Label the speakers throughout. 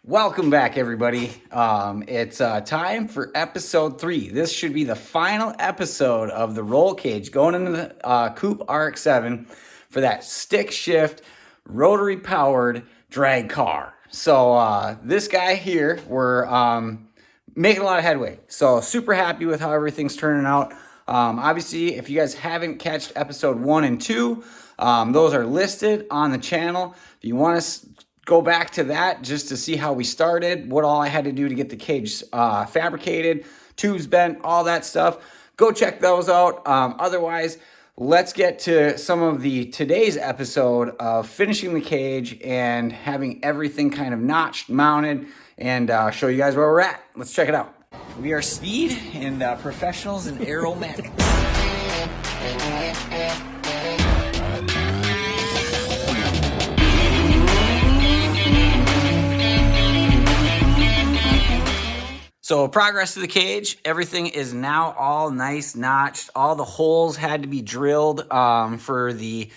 Speaker 1: Welcome back, everybody. It's time for episode 3. This should be the final episode of the roll cage going into the Coupe RX7 for that stick shift, rotary powered drag car. So this guy here, we're making a lot of headway. So super happy with how everything's turning out. Obviously, if you guys haven't catched episode 1 and 2, those are listed on the channel. If you want to go back to that just to see how we started, what all I had to do to get the cage fabricated, tubes bent, all that stuff, go check those out. Otherwise, let's get to some of today's episode of finishing the cage and having everything kind of notched, mounted, and show you guys where we're at. Let's check it out. We are speed and professionals in aeromatics. So progress to the cage, everything is now all nice notched. All the holes had to be drilled for the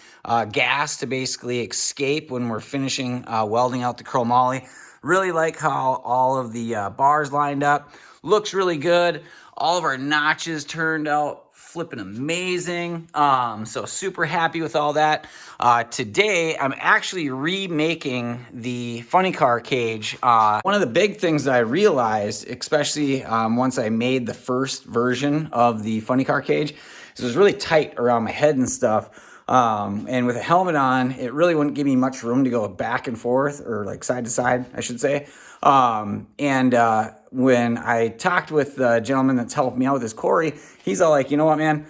Speaker 1: gas to basically escape when we're finishing welding out the chromoly. Really like how all of the bars lined up. Looks really good. All of our notches turned out flipping amazing. So super happy with all that. Today, I'm actually remaking the funny car cage. One of the big things that I realized, especially once I made the first version of the funny car cage, is it was really tight around my head and stuff. And with a helmet on, it really wouldn't give me much room to go back and forth, or like side to side, I should say. When I talked with the gentleman that's helped me out with this, Corey, he's all like, you know what, man,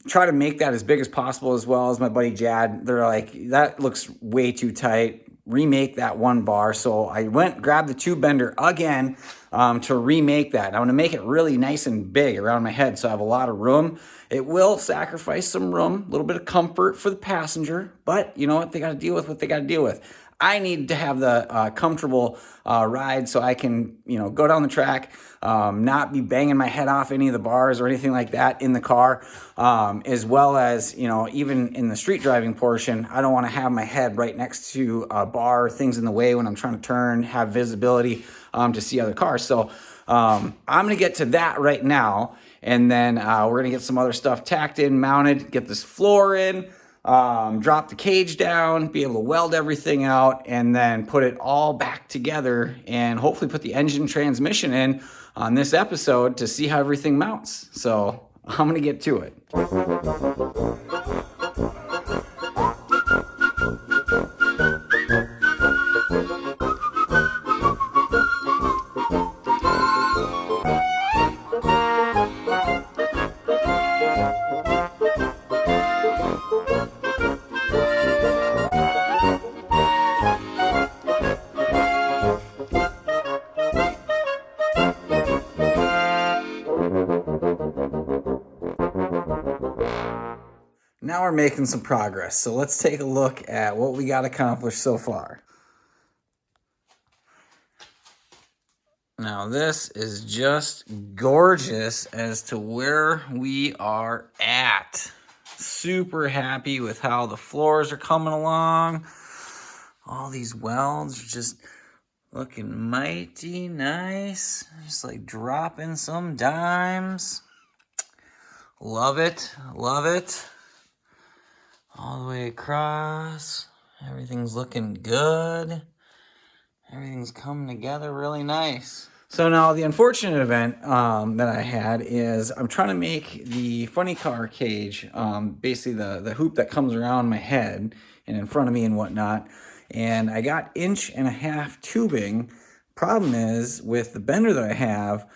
Speaker 1: try to make that as big as possible, as well as my buddy Jad. They're like, that looks way too tight. Remake that one bar. So I grabbed the tube bender again to remake that. I'm going to make it really nice and big around my head so I have a lot of room. It will sacrifice some room, a little bit of comfort for the passenger, but you know what? They got to deal with what they got to deal with. I need to have the comfortable ride so I can, go down the track, not be banging my head off any of the bars or anything like that in the car, as well as, even in the street driving portion, I don't want to have my head right next to a bar, things in the way when I'm trying to turn, have visibility to see other cars. So I'm going to get to that right now, and then we're going to get some other stuff tacked in, mounted, get this floor in, drop the cage down, be able to weld everything out, and then put it all back together and hopefully put the engine transmission in on this episode to see how everything mounts. So I'm going to get to it. Now we're making some progress, so let's take a look at what we got accomplished so far. Now this is just gorgeous as to where we are at. Super happy with how the floors are coming along. All these welds are just looking mighty nice. Just like dropping some dimes. Love it, love it. All the way across. Everything's looking good. Everything's coming together really nice. So now the unfortunate event that I had is I'm trying to make the funny car cage, basically the hoop that comes around my head and in front of me and whatnot. And I got 1.5-inch tubing. Problem is, with the bender that I have,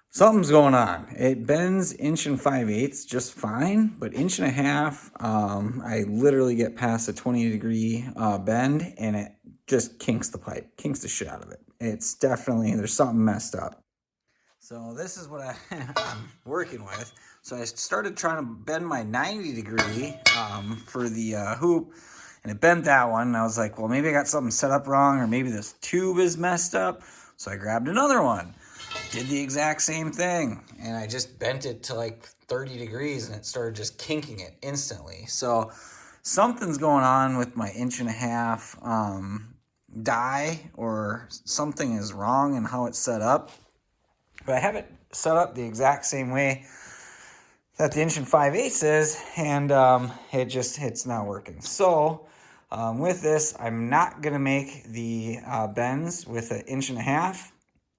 Speaker 1: something's going on. It bends 1 5/8 just fine, but 1.5 inch, I literally get past a 20-degree bend and it just kinks the pipe, kinks the shit out of it. It's definitely, there's something messed up. So this is what I'm working with. So I started trying to bend my 90-degree for the hoop, and it bent that one. And I was like, well, maybe I got something set up wrong, or maybe this tube is messed up. So I grabbed another one. Did the exact same thing, and I just bent it to like 30 degrees and it started just kinking it instantly. So something's going on with my 1.5 inch. die or something is wrong in how it's set up. But I have it set up the exact same way that the 1 5/8 is, and it's not working. So with this, I'm not gonna make the bends with an 1.5 inch.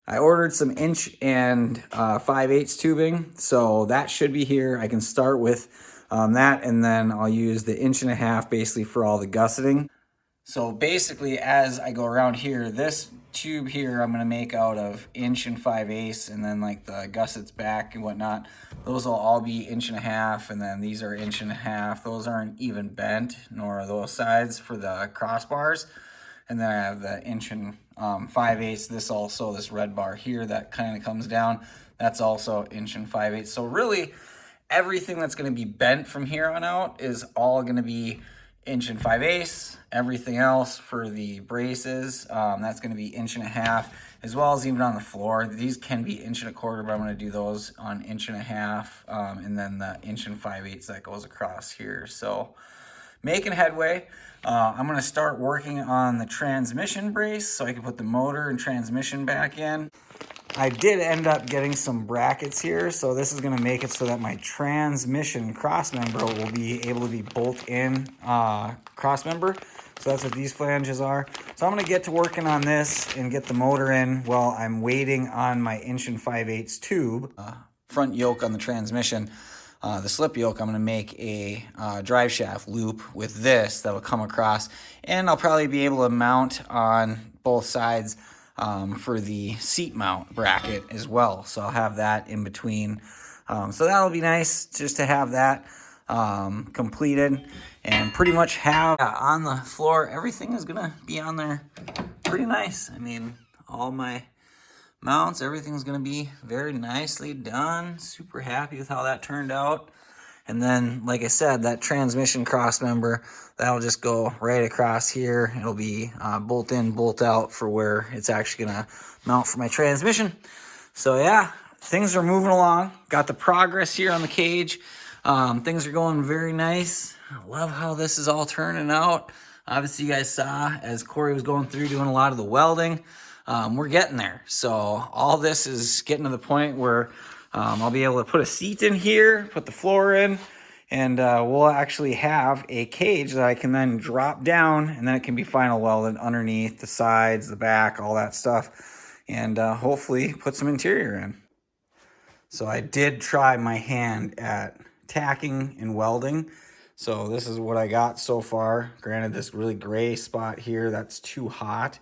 Speaker 1: I ordered some 1 5/8 tubing, so that should be here. I can start with that, and then I'll use the 1.5 inch basically for all the gusseting. So basically, as I go around here, this tube here I'm gonna make out of 1 5/8, and then like the gussets back and whatnot, those will all be 1.5 inch, and then these are 1.5 inch. Those aren't even bent, nor are those sides for the crossbars. And then I have the 1 5/8. This also, this red bar here that kind of comes down, that's also 1 5/8. So really, everything that's going to be bent from here on out is all going to be 1 5/8. Everything else for the braces, that's going to be 1.5 inch, as well as even on the floor. These can be 1.25 inch, but I'm going to do those on 1.5 inch, and then the 1 5/8 that goes across here. So making headway. I'm going to start working on the transmission brace so I can put the motor and transmission back in. I did end up getting some brackets here, so this is going to make it so that my transmission cross member will be able to be bolt in cross member. So that's what these flanges are. So I'm going to get to working on this and get the motor in while I'm waiting on my 1 5/8 tube. Front yoke on the transmission. The slip yoke, I'm going to make a drive shaft loop with this that'll come across, and I'll probably be able to mount on both sides for the seat mount bracket as well. So I'll have that in between. So that'll be nice just to have that completed, and pretty much have on the floor. Everything is going to be on there pretty nice. I mean, all my mounts, everything's going to be very nicely done. Super happy with how that turned out. And then, like I said, that transmission cross member, that'll just go right across here. It'll be bolt in, bolt out for where it's actually going to mount for my transmission. So yeah, things are moving along. Got the progress here on the cage. Things are going very nice. I love how this is all turning out. Obviously, you guys saw as Corey was going through doing a lot of the welding. We're getting there. So all this is getting to the point where I'll be able to put a seat in here, put the floor in, and we'll actually have a cage that I can then drop down, and then it can be final welded underneath the sides, the back, all that stuff, and hopefully put some interior in. So I did try my hand at tacking and welding. So this is what I got so far. Granted, this really gray spot here, that's too hot.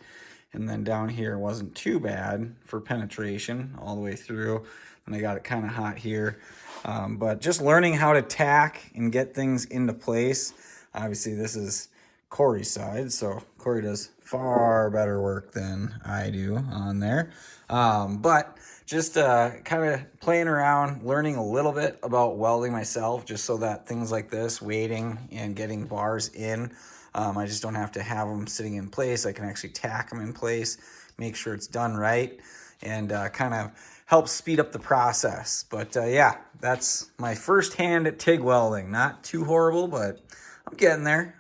Speaker 1: And then down here wasn't too bad for penetration all the way through. And I got it kind of hot here. But just learning how to tack and get things into place. Obviously, this is Corey's side, so Corey does far better work than I do on there. But just kind of playing around, learning a little bit about welding myself, just so that things like this, weighting and getting bars in, I just don't have to have them sitting in place. I can actually tack them in place, make sure it's done right, and kind of help speed up the process. But yeah, that's my first hand at TIG welding. Not too horrible, but I'm getting there.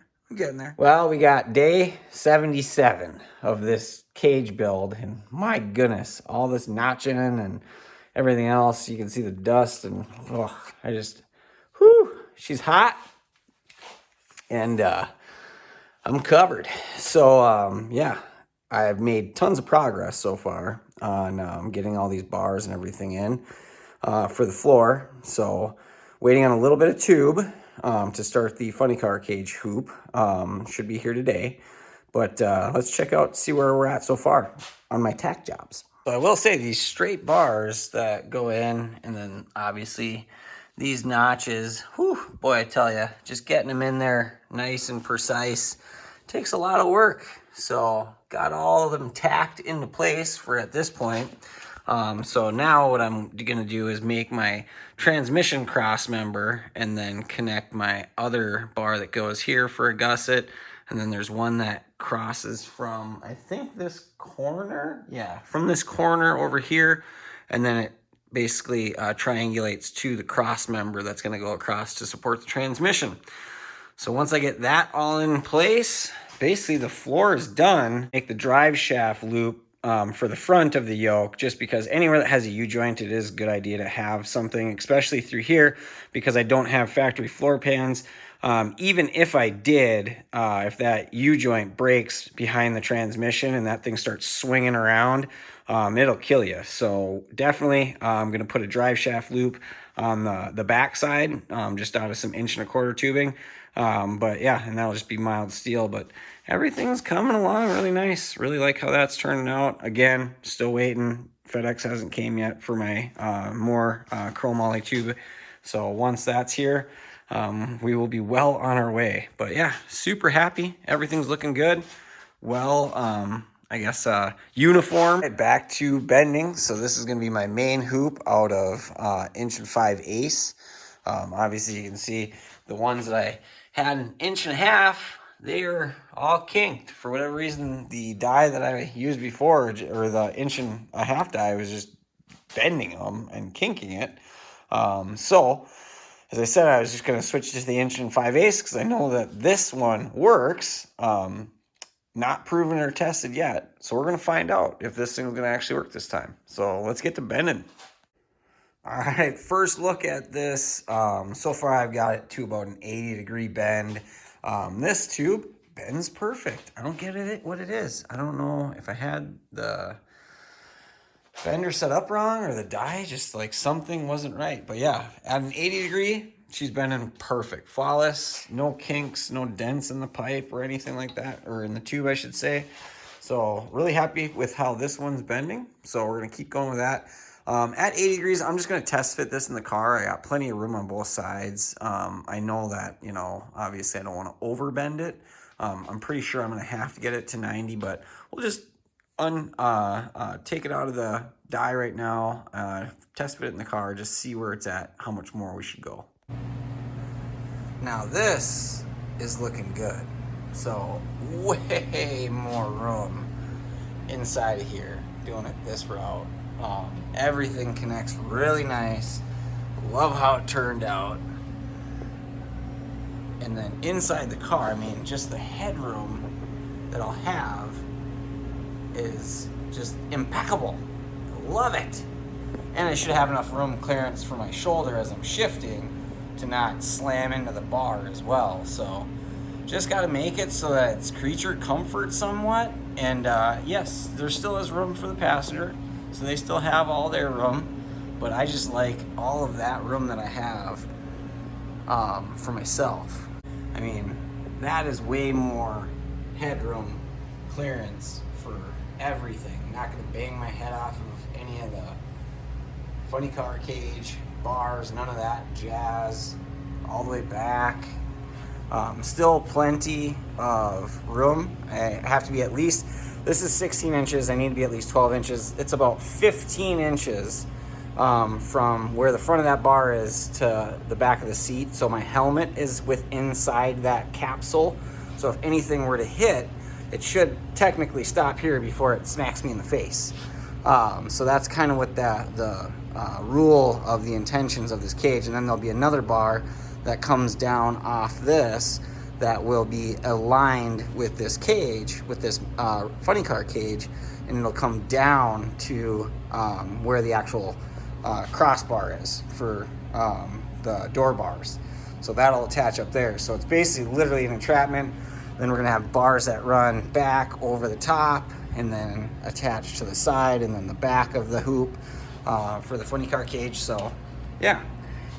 Speaker 1: Well, we got day 77 of this cage build, and my goodness, all this notching and everything else. You can see the dust, and she's hot, and I'm covered. So yeah, I've made tons of progress so far on getting all these bars and everything in for the floor. So waiting on a little bit of tube to start the funny car cage hoop. Should be here today. But let's check out, see where we're at so far on my tack jobs. So I will say these straight bars that go in, and then obviously these notches, whew, boy, I tell you, just getting them in there nice and precise takes a lot of work. So got all of them tacked into place for at this point. So now what I'm gonna do is make my transmission cross member and then connect my other bar that goes here for a gusset. And then there's one that crosses from, I think, this corner. Yeah, from this corner over here. And then it basically triangulates to the cross member that's gonna go across to support the transmission. So once I get that all in place, basically the floor is done. Make the drive shaft loop for the front of the yoke, just because anywhere that has a U-joint, it is a good idea to have something, especially through here, because I don't have factory floor pans. Even if I did, if that U-joint breaks behind the transmission and that thing starts swinging around, it'll kill you. So definitely, I'm going to put a drive shaft loop on the back side, just out of some 1.25" tubing. But yeah, and that'll just be mild steel, but everything's coming along really nice. Really like how that's turning out. Again, still waiting. FedEx hasn't came yet for my more chrome ollie tube. So once that's here, we will be well on our way. But yeah, super happy. Everything's looking good. Well, I guess uniform. Back to bending. So this is going to be my main hoop out of 1.5" Ace. Obviously you can see the ones that I had 1.5 inches, they are all kinked. For whatever reason, the die that I used before, or the 1.5" die, was just bending them and kinking it. So as I said, I was just going to switch to the 1.5" Ace because I know that this one works. Not proven or tested yet. So we're going to find out if this thing is going to actually work this time. So let's get to bending. All right, first look at this. So far I've got it to about an 80-degree bend. This tube bends perfect. I don't get it what it is. I don't know if I had the bender set up wrong or the die, just like something wasn't right. But yeah, at an 80-degree, she's bending perfect. Flawless, no kinks, no dents in the pipe or anything like that, or in the tube, I should say. So really happy with how this one's bending. So we're gonna keep going with that. At 80 degrees, I'm just gonna test fit this in the car. I got plenty of room on both sides. I know that, you know, obviously I don't wanna overbend it. I'm pretty sure I'm gonna have to get it to 90, but we'll just take it out of the die right now, test fit it in the car, just see where it's at, how much more we should go. Now this is looking good. So way more room inside of here doing it this route. Everything connects really nice. Love how it turned out. And then inside the car, I mean, just the headroom that I'll have is just impeccable. Love it. And I should have enough room clearance for my shoulder as I'm shifting to not slam into the bar as well. So just got to make it so that it's creature comfort somewhat. And yes, there still is room for the passenger, so they still have all their room, but I just like all of that room that I have for myself. I mean, that is way more headroom clearance for everything. Not gonna bang my head off of any of the funny car cage, bars, none of that jazz, all the way back. Still plenty of room. I have to be at least, this is 16 inches, I need to be at least 12 inches. It's about 15 inches from where the front of that bar is to the back of the seat. So my helmet is inside that capsule. So if anything were to hit, it should technically stop here before it smacks me in the face. So that's kind of what the rule of the intentions of this cage. And then there'll be another bar that comes down off this that will be aligned with this cage, with this funny car cage, and it'll come down to where the actual crossbar is for the door bars. So that'll attach up there. So it's basically literally an entrapment. Then we're gonna have bars that run back over the top and then attach to the side and then the back of the hoop for the funny car cage. So yeah,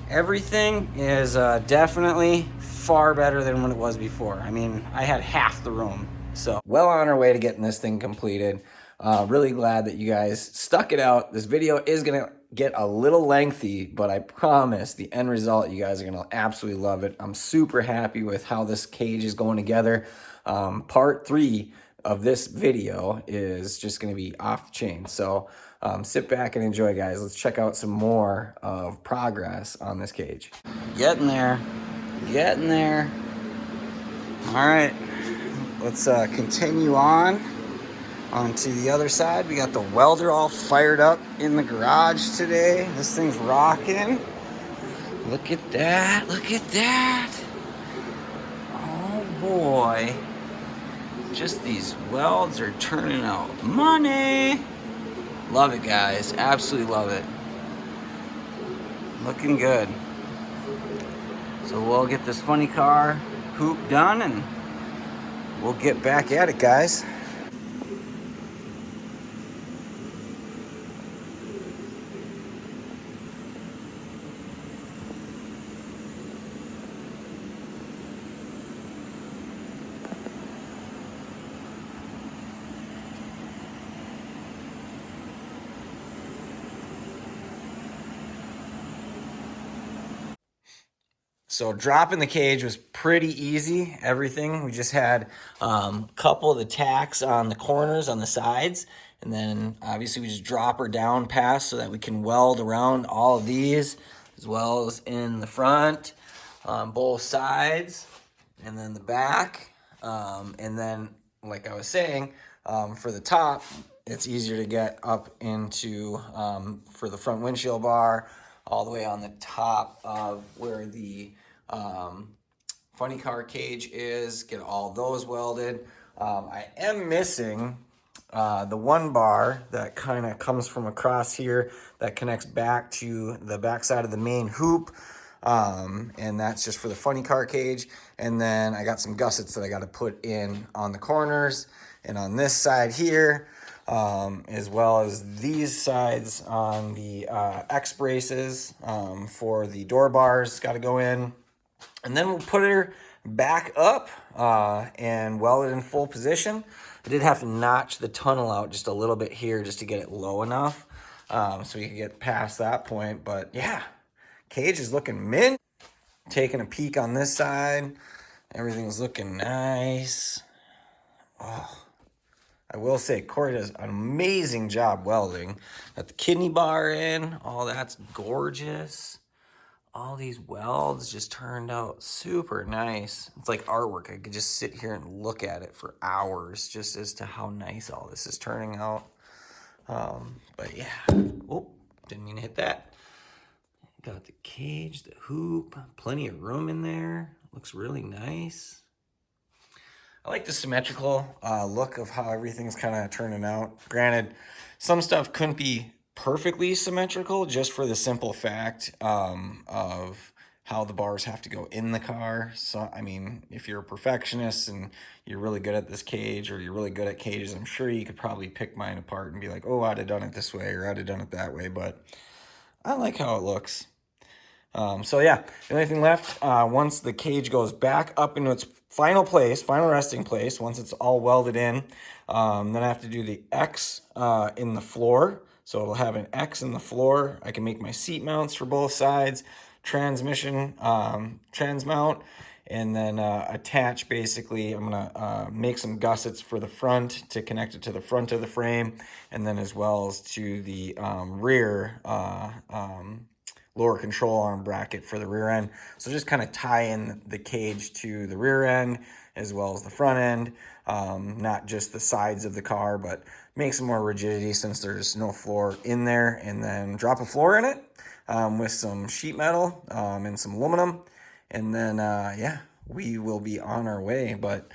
Speaker 1: everything is definitely far better than what it was before. I mean, I had half the room. So well on our way to getting this thing completed. Really glad that you guys stuck it out. This video is gonna get a little lengthy, but I promise the end result, you guys are gonna absolutely love it. I'm super happy with how this cage is going together. Part 3 of this video is just gonna be off the chain. So sit back and enjoy, guys. Let's check out some more of progress on this cage. Getting there, getting there. All right, let's continue on onto the other side. We got the welder all fired up in the garage today. This thing's rocking. Look at that, look at that. Oh boy. just these welds are turning out money. Love it, guys. Absolutely love it. Looking good. So we'll get this funny car hoop done and we'll get back at it, guys. So dropping the cage was pretty easy. Everything, we just had a couple of the tacks on the corners on the sides, and then obviously we just drop her down past so that we can weld around all of these as well as in the front on both sides and then the back. And then, like I was saying, for the top, it's easier to get up into for the front windshield bar all the way on the top of where the funny car cage is, get all those welded. I am missing the one bar that kind of comes from across here that connects back to the back side of the main hoop. And that's just for the funny car cage. And then I got some gussets that I got to put in on the corners and on this side here, as well as these sides on the X braces for the door bars got to go in. And then we'll put her back up and weld it in full position. I did have to notch the tunnel out just a little bit here just to get it low enough so we can get past that point. But yeah, cage is looking mint. Taking a peek on this side, everything's looking nice. Oh, I will say Corey does an amazing job welding. Got the kidney bar in, all that's gorgeous. All these welds just turned out super nice. It's like artwork. I could just sit here and look at it for hours just as to how nice all this is turning out. But yeah, oh, didn't mean to hit that. Got the cage, the hoop, plenty of room in there. Looks really nice. I like the symmetrical look of how everything's kind of turning out. Granted, some stuff couldn't be perfectly symmetrical just for the simple fact of how the bars have to go in the car. So, I mean, if you're a perfectionist and you're really good at this cage or you're really good at cages, I'm sure you could probably pick mine apart and be like, oh, I'd have done it this way or I'd have done it that way. But I like how it looks. So yeah, the only thing left, once the cage goes back up into its final place, final resting place, once it's all welded in, then I have to do the X in the floor. So it'll have an X in the floor. I can make my seat mounts for both sides, transmission, transmount, and then attach basically, I'm gonna make some gussets for the front to connect it to the front of the frame, and then as well as to the rear lower control arm bracket for the rear end. So just kind of tie in the cage to the rear end as well as the front end, not just the sides of the car, but make some more rigidity since there's no floor in there, and then drop a floor in it with some sheet metal and some aluminum. And then, yeah, we will be on our way. But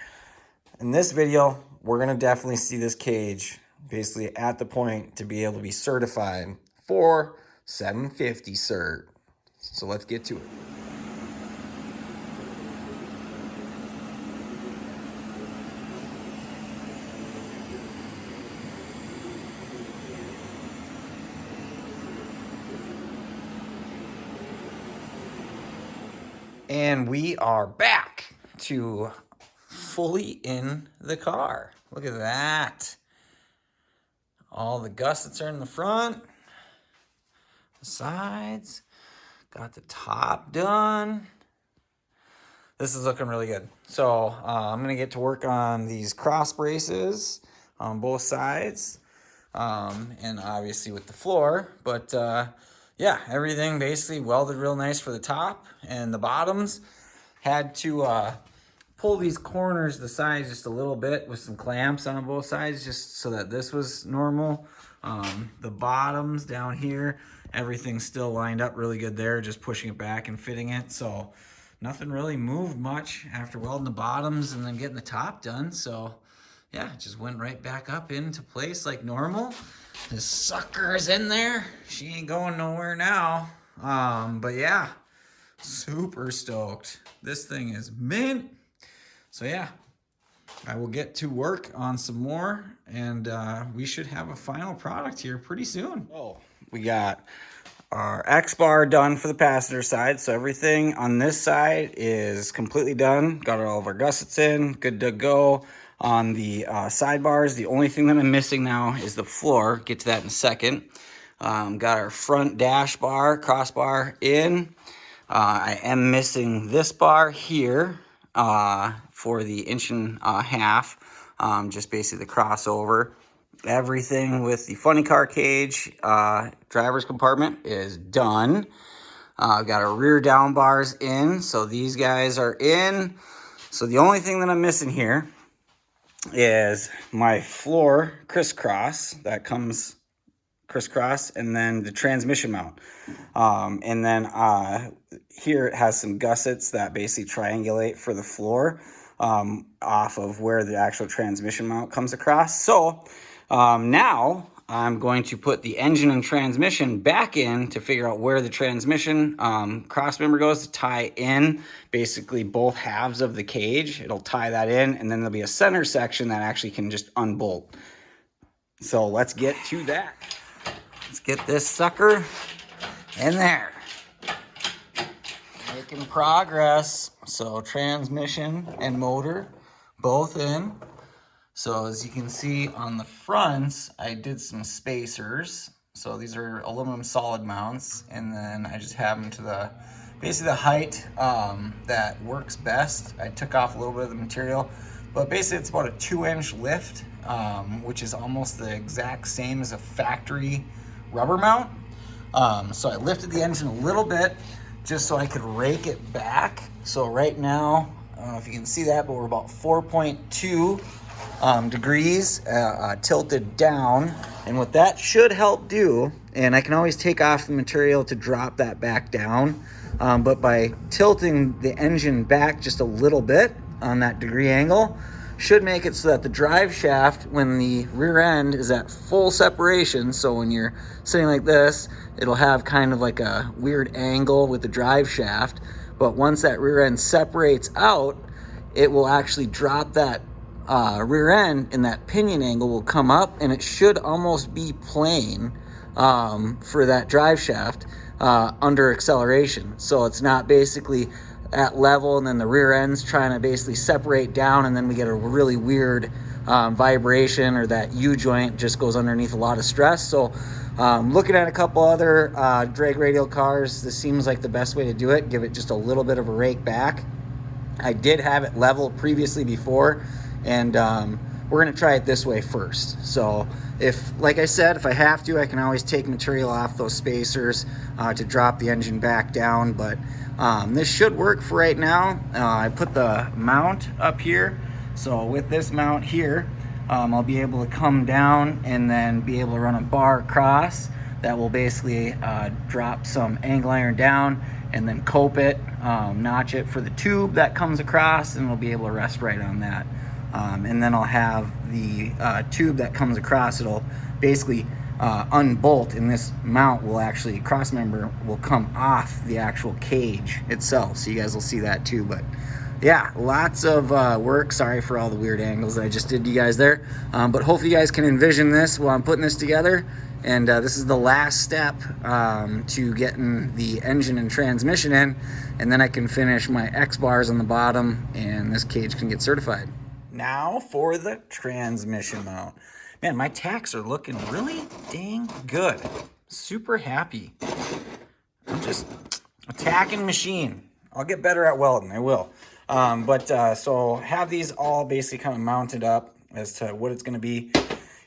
Speaker 1: in this video, we're going to definitely see this cage basically at the point to be able to be certified for 750 cert. So let's get to it. And we are back to fully in the car. Look at that. All the gussets are in the front, the sides, got the top done. This is looking really good. So I'm gonna get to work on these cross braces on both sides, and obviously with the floor. But yeah, everything basically welded real nice for the top and the bottoms. Had to pull these corners, the sides just a little bit with some clamps on both sides just so that this was normal. The bottoms down here, everything's still lined up really good there, just pushing it back and fitting it. So nothing really moved much after welding the bottoms and then getting the top done. So yeah, it just went right back up into place like normal. This sucker is in there. She ain't going nowhere now. But yeah, super stoked. This thing is mint. So yeah, I will get to work on some more, and we should have a final product here pretty soon. Oh, we got our X bar done for the passenger side. So everything on this side is completely done. Got all of our gussets in, good to go. On the sidebars, the only thing that I'm missing now is the floor. Get to that in a second. Got our front dash bar, crossbar in. I am missing this bar here for the 1.5 inch, just basically the crossover. Everything with the funny car cage driver's compartment is done. I've got our rear down bars in, so these guys are in. So the only thing that I'm missing here is my floor crisscross that comes crisscross, and then the transmission mount. And then here it has some gussets that basically triangulate for the floor off of where the actual transmission mount comes across. So now I'm going to put the engine and transmission back in to figure out where the transmission cross member goes to tie in basically both halves of the cage. It'll tie that in, and then there'll be a center section that actually can just unbolt. So let's get to that. Let's get this sucker in there. Making progress. So transmission and motor both in. So as you can see on the fronts, I did some spacers. So these are aluminum solid mounts, and then I just have them to the basically the height that works best. I took off a little bit of the material, but basically it's about a 2-inch lift, which is almost the exact same as a factory rubber mount. So I lifted the engine a little bit just so I could rake it back. So right now, I don't know if you can see that, but we're about 4.2 degrees tilted down. And what that should help do, and I can always take off the material to drop that back down, but by tilting the engine back just a little bit on that degree angle, should make it so that the drive shaft, when the rear end is at full separation, so when you're sitting like this, it'll have kind of like a weird angle with the drive shaft, but once that rear end separates out, it will actually drop that rear end, and that pinion angle will come up, and it should almost be plane for that drive shaft under acceleration. So it's not basically at level and then the rear end's trying to basically separate down, and then we get a really weird vibration, or that U-joint just goes underneath a lot of stress. So looking at a couple other drag radial cars, this seems like the best way to do it. Give it just a little bit of a rake back. I did have it level previously before, and we're going to try it this way first. So if, like I said, if I have to, I can always take material off those spacers to drop the engine back down, but this should work for right now. I put the mount up here, so with this mount here, I'll be able to come down and then be able to run a bar across that will basically drop some angle iron down, and then cope it, notch it for the tube that comes across, and we'll be able to rest right on that. And then I'll have the tube that comes across. It'll basically unbolt, and this mount will actually, cross member will come off the actual cage itself. So you guys will see that too. But yeah, lots of work. Sorry for all the weird angles that I just did to you guys there. But hopefully you guys can envision this while I'm putting this together. And this is the last step to getting the engine and transmission in. And then I can finish my X bars on the bottom, and this cage can get certified. Now for the transmission mount. Man, my tacks are looking really dang good. Super happy. I'm just a tacking machine. I'll get better at welding, I will. So have these all basically kind of mounted up as to what it's going to be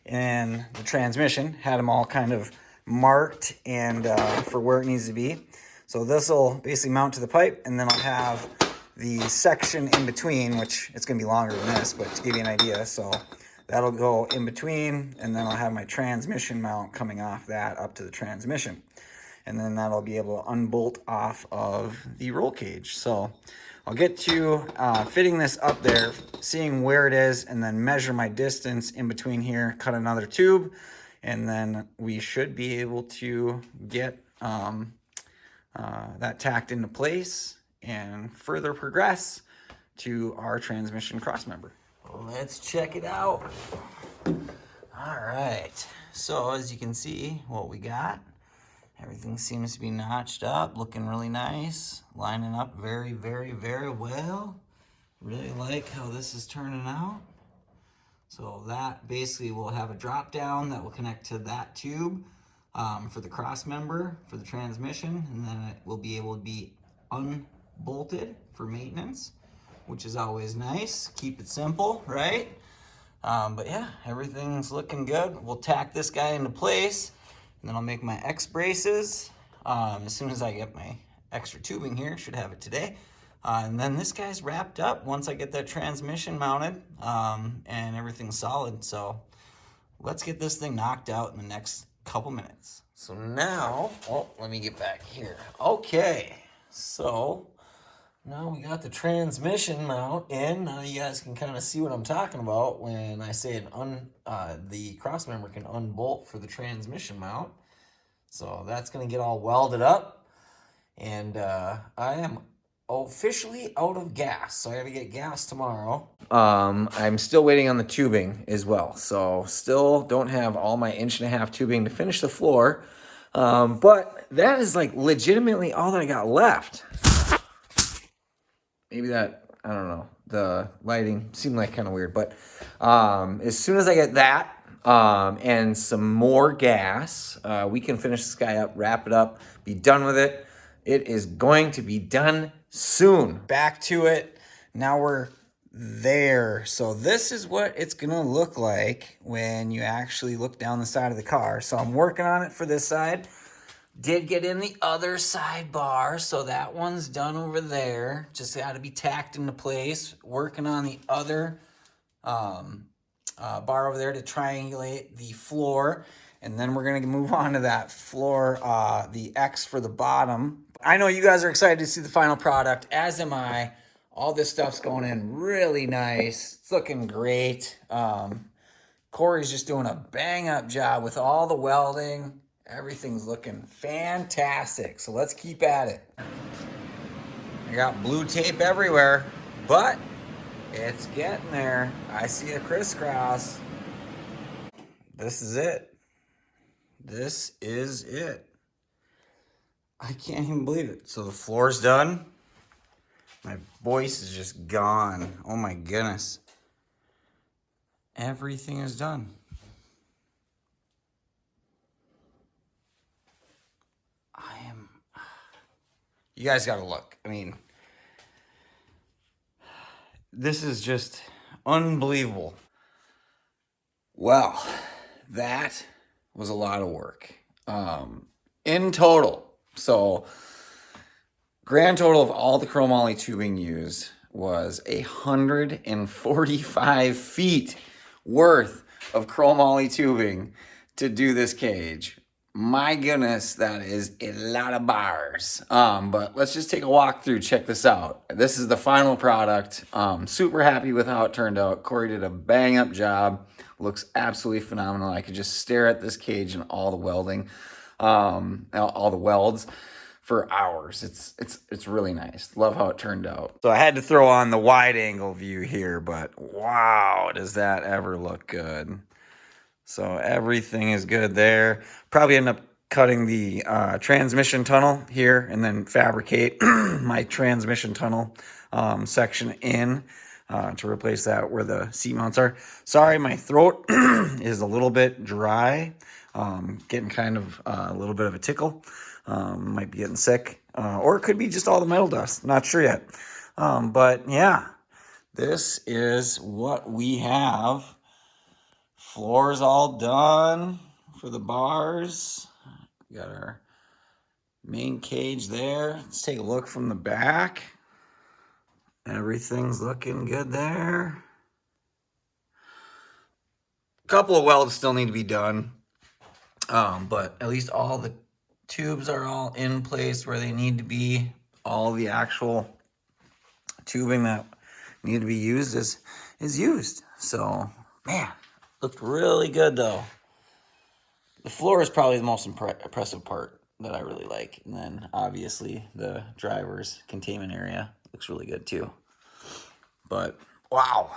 Speaker 1: in the transmission. Had them all kind of marked and for where it needs to be. So this will basically mount to the pipe, and then I'll have the section in between, which it's going to be longer than this, but to give you an idea. So that'll go in between, and then I'll have my transmission mount coming off that up to the transmission. and then that'll be able to unbolt off of the roll cage. So I'll get to fitting this up there, seeing where it is, and then measure my distance in between here, cut another tube, and then we should be able to get that tacked into place and further progress to our transmission crossmember. Let's check it out. All right, so as you can see what we got, everything seems to be notched up, looking really nice, lining up very, very, very well. Really like how this is turning out. So that basically will have a drop down that will connect to that tube for the cross member for the transmission, and then it will be able to be unbolted for maintenance, which is always nice. Keep it simple, right? But yeah, everything's looking good. We'll tack this guy into place, and then I'll make my X braces as soon as I get my extra tubing here. Should have it today. And then this guy's wrapped up once I get that transmission mounted and everything's solid. So let's get this thing knocked out in the next couple minutes. So now, oh, let me get back here. Okay, so now we got the transmission mount in. Now you guys can kind of see what I'm talking about when I say the cross member can unbolt for the transmission mount. So that's going to get all welded up. And I am officially out of gas, so I got to get gas tomorrow. I'm still waiting on the tubing as well. So still don't have all my 1.5-inch tubing to finish the floor. But that is like legitimately all that I got left. Maybe that, I don't know, the lighting seemed like kind of weird, but as soon as I get that and some more gas, we can finish this guy up, wrap it up, be done with it. It is going to be done soon. Back to it. Now we're there. So this is what it's gonna look like when you actually look down the side of the car. So I'm working on it for this side. Did get in the other side bar, so that one's done over there. Just got to be tacked into place. Working on the other bar over there to triangulate the floor. And then we're going to move on to that floor, the X for the bottom. I know you guys are excited to see the final product, as am I. All this stuff's going in really nice. It's looking great. Corey's just doing a bang-up job with all the welding. Everything's looking fantastic, so let's keep at it. I got blue tape everywhere, but it's getting there. I see a crisscross. This is it. This is it. I can't even believe it. So the floor's done. My voice is just gone. Oh my goodness. Everything is done. You guys got to look. I mean, this is just unbelievable. Well, that was a lot of work in total. So grand total of all the chromoly tubing used was 145 feet worth of chromoly tubing to do this cage. My goodness, that is a lot of bars. But let's just take a walk through, check this out. This is the final product. Super happy with how it turned out. Corey did a bang up job. Looks absolutely phenomenal. I could just stare at this cage and all the welding, all the welds for hours. It's really nice. Love how it turned out. So I had to throw on the wide angle view here, but wow, does that ever look good. So everything is good there. Probably end up cutting the transmission tunnel here and then fabricate my transmission tunnel section in to replace that where the seat mounts are. Sorry, my throat is a little bit dry. Getting kind of a little bit of a tickle. Might be getting sick. Or it could be just all the metal dust. Not sure yet. But yeah, this is what we have. Floor's all done for the bars. We got our main cage there. Let's take a look from the back. Everything's looking good there. A couple of welds still need to be done. But at least all the Tubes are all in place where they need to be. All the actual tubing that need to be used is used. So, man, looked really good though. The floor is probably the most impressive part that I really like. And then obviously the driver's containment area looks really good too. But wow.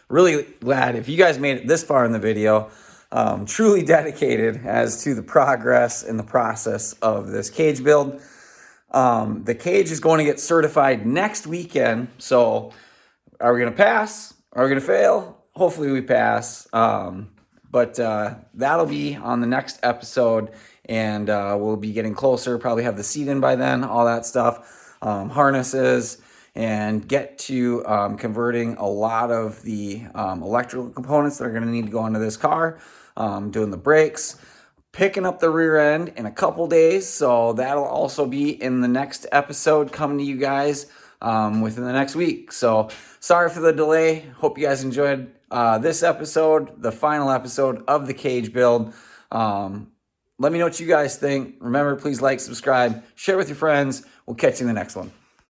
Speaker 1: Really glad if you guys made it this far in the video. Truly dedicated as to the progress and the process of this cage build. The cage is going to get certified next weekend. So are we going to pass? Are we going to fail? Hopefully we pass. But that'll be on the next episode, and we'll be getting closer. Probably have the seat in by then, all that stuff, harnesses, and get to converting a lot of the electrical components that are going to need to go into this car, doing the brakes, picking up the rear end in a couple days. So that'll also be in the next episode coming to you guys within the next week. So sorry for the delay. Hope you guys enjoyed this episode, the final episode of the cage build. Let me know what you guys think. Remember, please like, subscribe, share with your friends. We'll catch you in the next one.